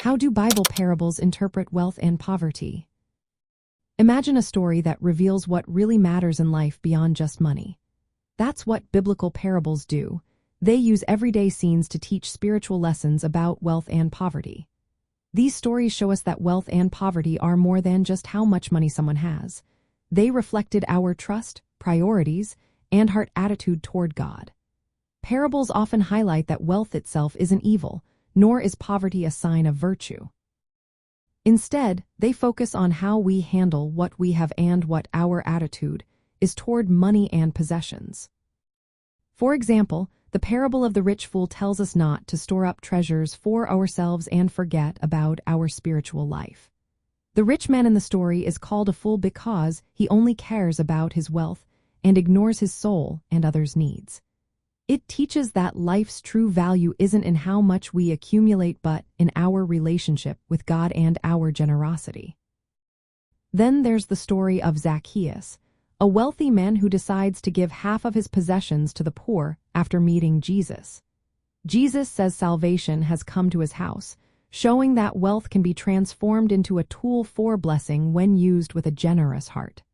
How do Bible parables interpret wealth and poverty? Imagine a story that reveals what really matters in life beyond just money. That's what biblical parables do. They use everyday scenes to teach spiritual lessons about wealth and poverty. These stories show us that wealth and poverty are more than just how much money someone has. They reflected our trust, priorities, and heart attitude toward God. Parables often highlight that wealth itself isn't evil, nor is poverty a sign of virtue. Instead, they focus on how we handle what we have and what our attitude is toward money and possessions. For example, the parable of the rich fool tells us not to store up treasures for ourselves and forget about our spiritual life. The rich man in the story is called a fool because he only cares about his wealth and ignores his soul and others' needs. It teaches that life's true value isn't in how much we accumulate but in our relationship with God and our generosity. Then there's the story of Zacchaeus, a wealthy man who decides to give half of his possessions to the poor after meeting Jesus. Jesus says salvation has come to his house, showing that wealth can be transformed into a tool for blessing when used with a generous heart.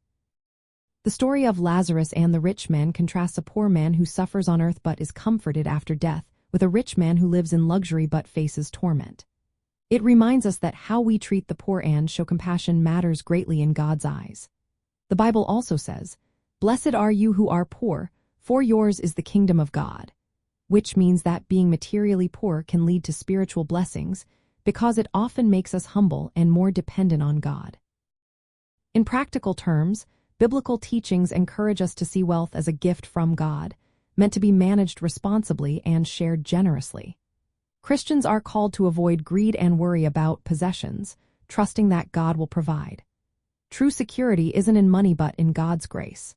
The story of Lazarus and the rich man contrasts a poor man who suffers on earth but is comforted after death with a rich man who lives in luxury but faces torment. It reminds us that how we treat the poor and show compassion matters greatly in God's eyes. The Bible also says, "Blessed are you who are poor, for yours is the kingdom of God," which means that being materially poor can lead to spiritual blessings because it often makes us humble and more dependent on God. In practical terms, biblical teachings encourage us to see wealth as a gift from God, meant to be managed responsibly and shared generously. Christians are called to avoid greed and worry about possessions, trusting that God will provide. True security isn't in money but in God's grace.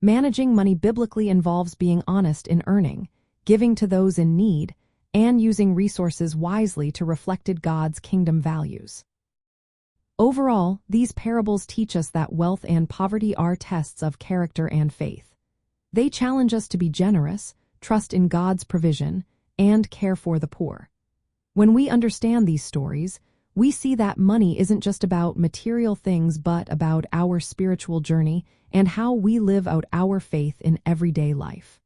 Managing money biblically involves being honest in earning, giving to those in need, and using resources wisely to reflect God's kingdom values. Overall, these parables teach us that wealth and poverty are tests of character and faith. They challenge us to be generous, trust in God's provision, and care for the poor. When we understand these stories, we see that money isn't just about material things but about our spiritual journey and how we live out our faith in everyday life.